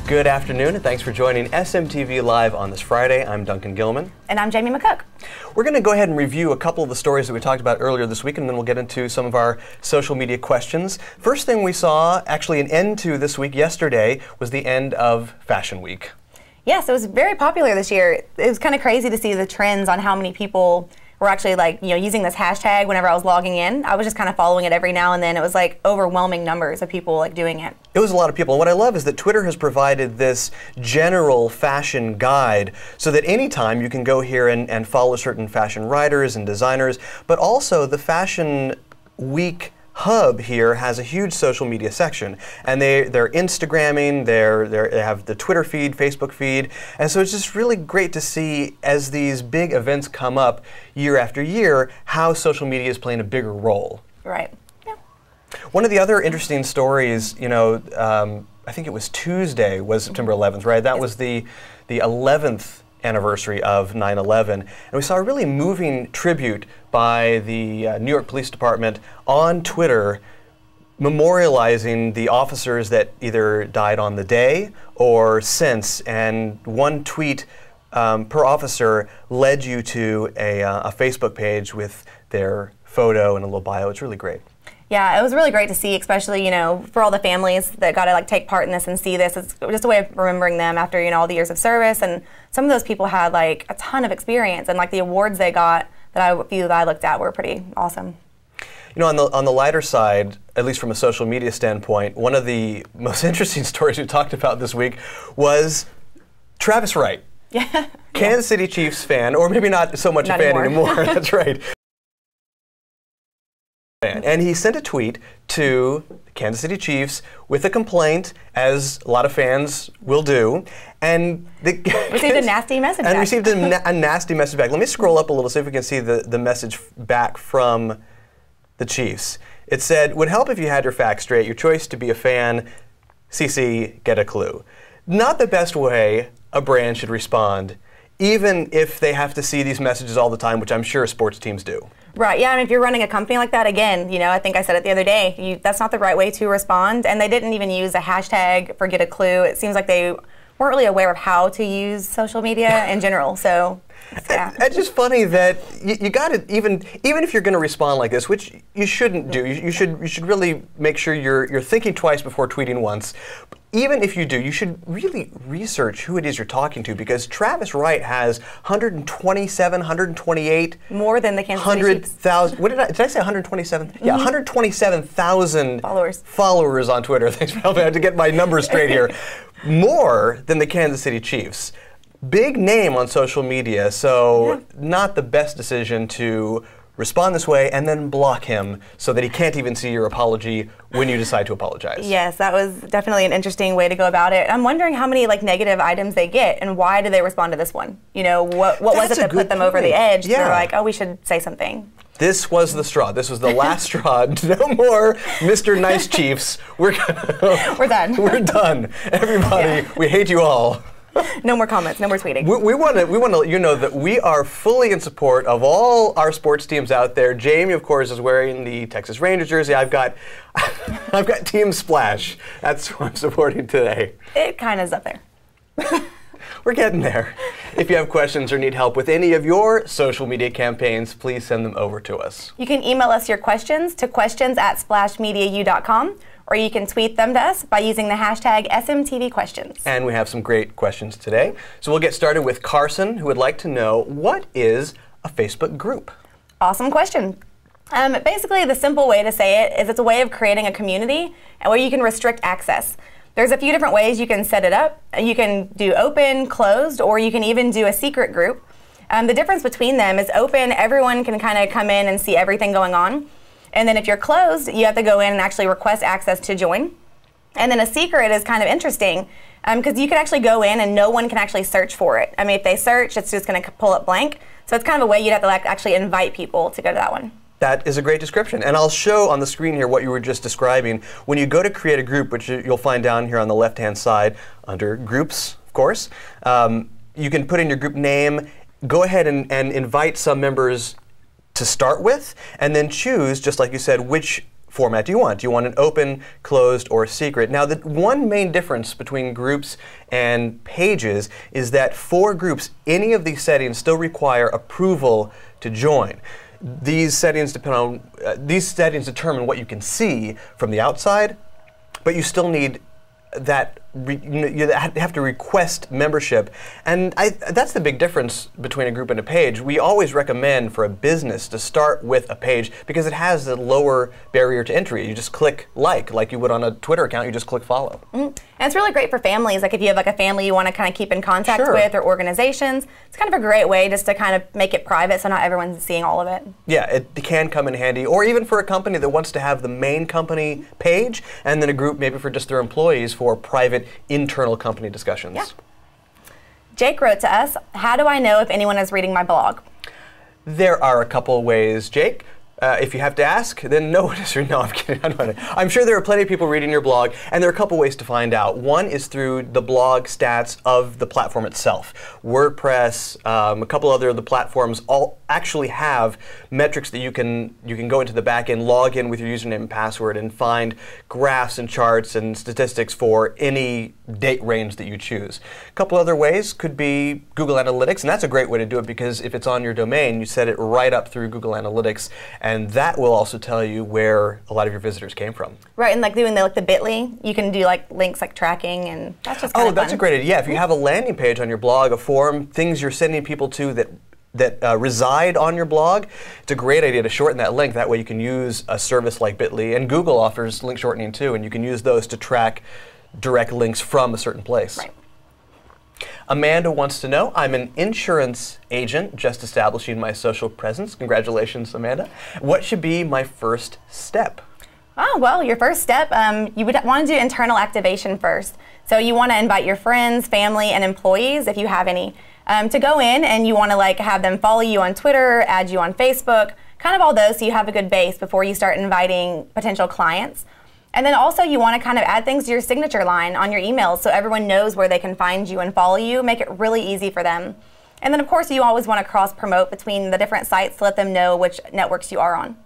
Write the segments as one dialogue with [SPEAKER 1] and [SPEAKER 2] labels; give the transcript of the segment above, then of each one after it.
[SPEAKER 1] Good afternoon, and thanks for joining SMTV Live on this Friday. I'm Duncan Gilman.
[SPEAKER 2] And I'm Jamie McCook.
[SPEAKER 1] We're going to go ahead and review a couple of the stories that we talked about earlier this week, and then we'll get into some of our social media questions. First thing we saw, actually an end to this week yesterday, was the end of Fashion Week.
[SPEAKER 2] Yes, it was very popular this year. It was kind of crazy to see the trends on how many people were actually using this hashtag whenever I was logging in. I was just kind of following it every now and then. It was like overwhelming numbers of people doing it.
[SPEAKER 1] It was a lot of people. And what I love is that Twitter has provided this general fashion guide so that anytime you can go here and follow certain fashion writers and designers, but also the Fashion Week hub here has a huge social media section, and they're Instagramming, they have the Twitter feed, Facebook feed, and so it's just really great to see as these big events come up year after year how social media is playing a bigger role.
[SPEAKER 2] Right. Yeah.
[SPEAKER 1] One of the other interesting stories, I think it was Tuesday was September 11th, right? That was the 11th anniversary of 9/11, and we saw a really moving tribute by the New York Police Department on Twitter memorializing the officers that either died on the day or since, and one tweet per officer led you to a Facebook page with their photo and a little bio. It's really great.
[SPEAKER 2] Yeah, it was really great to see, especially, for all the families that got to take part in this and see this. It's just a way of remembering them after, all the years of service. And some of those people had a ton of experience, and the awards they got that I looked at were pretty awesome.
[SPEAKER 1] On the lighter side, at least from a social media standpoint, one of the most interesting stories we talked about this week was Travis Wright.
[SPEAKER 2] Yeah.
[SPEAKER 1] Kansas City Chiefs fan, or maybe not so much a fan anymore. That's right. And he sent a tweet to the Kansas City Chiefs with a complaint, as a lot of fans will do, and
[SPEAKER 2] received a nasty message back.
[SPEAKER 1] And received a nasty message back. Let me scroll up a little so if we can see the message back from the Chiefs. It said, "Would help if you had your facts straight. Your choice to be a fan, CC, get a clue." Not the best way a brand should respond, even if they have to see these messages all the time, which I'm sure sports teams do.
[SPEAKER 2] Right, yeah, and if you're running a company like that, again, I think I said it the other day, that's not the right way to respond, and they didn't even use a hashtag for get a clue. It seems like they weren't really aware of how to use social media in general, so yeah.
[SPEAKER 1] It's just funny that you got to, even if you're going to respond like this, which you shouldn't do, you should really make sure you're thinking twice before tweeting once. Even if you do, you should really research who it is you're talking to, because Travis Wright has 127, 128,
[SPEAKER 2] more than the Kansas City Chiefs.
[SPEAKER 1] What did I say? 127? Mm-hmm. Yeah, 127,000 followers on Twitter. Thanks for helping me out to get my numbers straight here. More than the Kansas City Chiefs. Big name on social media, so not the best decision to respond this way and then block him so that he can't even see your apology when you decide to apologize.
[SPEAKER 2] Yes, that was definitely an interesting way to go about it. I'm wondering how many negative items they get, and why do they respond to this one? What was it that put them over the edge? Yeah. They're like, oh, we should say something.
[SPEAKER 1] This was the straw. This was the last straw. No more Mr. Nice Chiefs. We're done. We're done. Everybody, we hate you all.
[SPEAKER 2] No more comments, no more tweeting.
[SPEAKER 1] We want to let you know that we are fully in support of all our sports teams out there. Jamie, of course, is wearing the Texas Rangers jersey. I've got Team Splash. That's who I'm supporting today.
[SPEAKER 2] It kind of is up there.
[SPEAKER 1] We're getting there. If you have questions or need help with any of your social media campaigns, please send them over to us.
[SPEAKER 2] You can email us your questions to questions@splashmediau.com, or you can tweet them to us by using the hashtag SMTVQuestions.
[SPEAKER 1] And we have some great questions today. So we'll get started with Carson, who would like to know, what is a Facebook group?
[SPEAKER 2] Awesome question. Basically, the simple way to say it is it's a way of creating a community where you can restrict access. There's a few different ways you can set it up. You can do open, closed, or you can even do a secret group. The difference between them is open, everyone can kind of come in and see everything going on. And then if you're closed, you have to go in and actually request access to join. And then a secret is kind of interesting because you can actually go in and no one can actually search for it. I mean, if they search, it's just going to pull up blank. So it's kind of a way you'd have to actually invite people to go to that one.
[SPEAKER 1] That is a great description. And I'll show on the screen here what you were just describing. When you go to create a group, which you'll find down here on the left-hand side under groups, of course, you can put in your group name, go ahead and invite some members to start with, and then choose, just like you said, which format do you want? Do you want an open, closed, or secret? Now, the one main difference between groups and pages is that for groups, any of these settings still require approval to join. These settings determine what you can see from the outside, but you still need that you have to request membership, and that's the big difference between a group and a page. We always recommend for a business to start with a page because it has a lower barrier to entry. You just click like you would on a Twitter account. You just click follow.
[SPEAKER 2] And it's really great for families. Like if you have like a family you want to kind of keep in contact with, or organizations, it's kind of a great way just to kind of make it private so not everyone's seeing all of it.
[SPEAKER 1] Yeah, it can come in handy. Or even for a company that wants to have the main company page and then a group maybe for just their employees for private internal company discussions.
[SPEAKER 2] Yeah. Jake wrote to us, how do I know if anyone is reading my blog?
[SPEAKER 1] There are a couple ways, Jake. If you have to ask, then no one is. No, I'm kidding. I'm sure there are plenty of people reading your blog, and there are a couple ways to find out. One is through the blog stats of the platform itself. WordPress, a couple other of the platforms all actually have metrics that you can go into the back end, log in with your username and password, and find graphs and charts and statistics for any date range that you choose. A couple other ways could be Google Analytics, and that's a great way to do it because if it's on your domain, you set it right up through Google Analytics, and that will also tell you where a lot of your visitors came from.
[SPEAKER 2] Right, and like doing the bit.ly, you can do like links like tracking, and that's just kind of
[SPEAKER 1] that's
[SPEAKER 2] fun.
[SPEAKER 1] a great idea. Yeah, if you have a landing page on your blog, a forum, things you're sending people to that reside on your blog, it's a great idea to shorten that link. That way you can use a service like bit.ly, and Google offers link shortening too, and you can use those to track direct links from a certain place.
[SPEAKER 2] Right.
[SPEAKER 1] Amanda wants to know, I'm an insurance agent just establishing my social presence. Congratulations, Amanda. What should be my first step?
[SPEAKER 2] Oh, well, your first step, you would want to do internal activation first. So you want to invite your friends, family, and employees, if you have any, to go in, and you want to like have them follow you on Twitter, add you on Facebook, kind of all those so you have a good base before you start inviting potential clients. And then also you want to kind of add things to your signature line on your emails so everyone knows where they can find you and follow you, make it really easy for them. And then of course you always want to cross-promote between the different sites to let them know which networks you are on.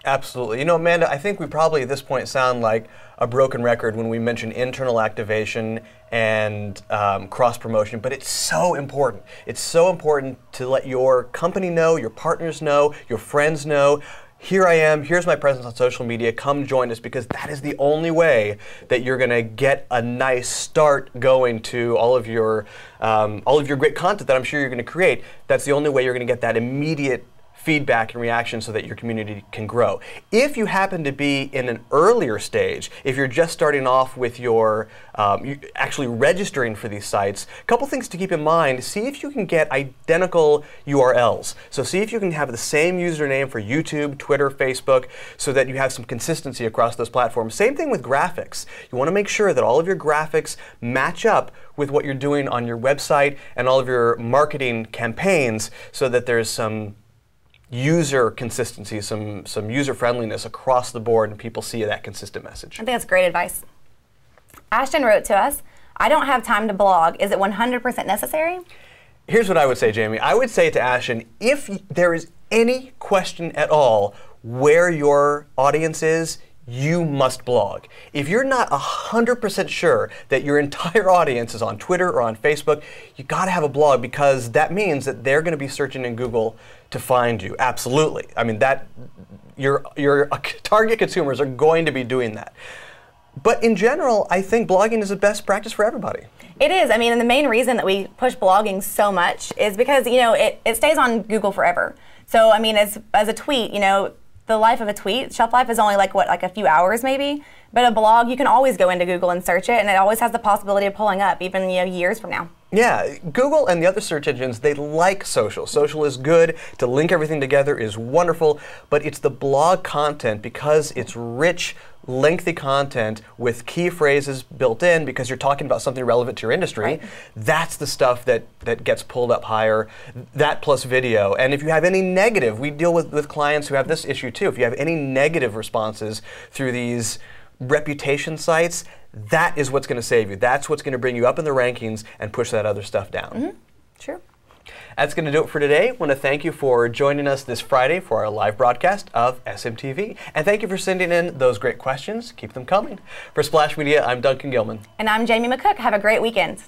[SPEAKER 1] Absolutely. You know, Amanda, I think we probably at this point sound like a broken record when we mention internal activation and cross-promotion, but it's so important. It's so important to let your company know, your partners know, your friends know. Here I am, here's my presence on social media, come join us, because that is the only way that you're going to get a nice start going to all of your great content that I'm sure you're going to create. That's the only way you're going to get that immediate feedback and reaction so that your community can grow. If you happen to be in an earlier stage, if you're just starting off with your actually registering for these sites, a couple things to keep in mind. See if you can get identical URLs. So see if you can have the same username for YouTube, Twitter, Facebook, so that you have some consistency across those platforms. Same thing with graphics. You want to make sure that all of your graphics match up with what you're doing on your website and all of your marketing campaigns so that there's some user consistency, some user friendliness across the board, and people see that consistent message. I
[SPEAKER 2] think that's great advice. Ashton wrote to us, I don't have time to blog. Is it 100% necessary?
[SPEAKER 1] Here's what I would say, Jamie. I would say to Ashton, if there is any question at all where your audience is, you must blog. If you're not 100% sure that your entire audience is on Twitter or on Facebook, you got to have a blog, because that means that they're going to be searching in Google to find you. Absolutely. I mean, that your target consumers are going to be doing that. But in general, I think blogging is the best practice for everybody.
[SPEAKER 2] It is. I mean, and the main reason that we push blogging so much is because, you know, it stays on Google forever. So, I mean, as a tweet, you know, the life of a tweet, shelf life is only like a few hours maybe. But a blog, you can always go into Google and search it, and it always has the possibility of pulling up, even years from now.
[SPEAKER 1] Yeah, Google and the other search engines, they like social. Social is good. To link everything together is wonderful. But it's the blog content, because it's rich, lengthy content with key phrases built in because you're talking about something relevant to your industry. Right. That's the stuff that gets pulled up higher. That plus video. And if you have any negative, we deal with clients who have this issue too. If you have any negative responses through these reputation sites, that is what's going to save you. That's what's going to bring you up in the rankings and push that other stuff down.
[SPEAKER 2] Mm-hmm. True.
[SPEAKER 1] That's going to do it for today. I want to thank you for joining us this Friday for our live broadcast of SMTV. And thank you for sending in those great questions. Keep them coming. For Splash Media, I'm Duncan Gilman.
[SPEAKER 2] And I'm Jamie McCook. Have a great weekend.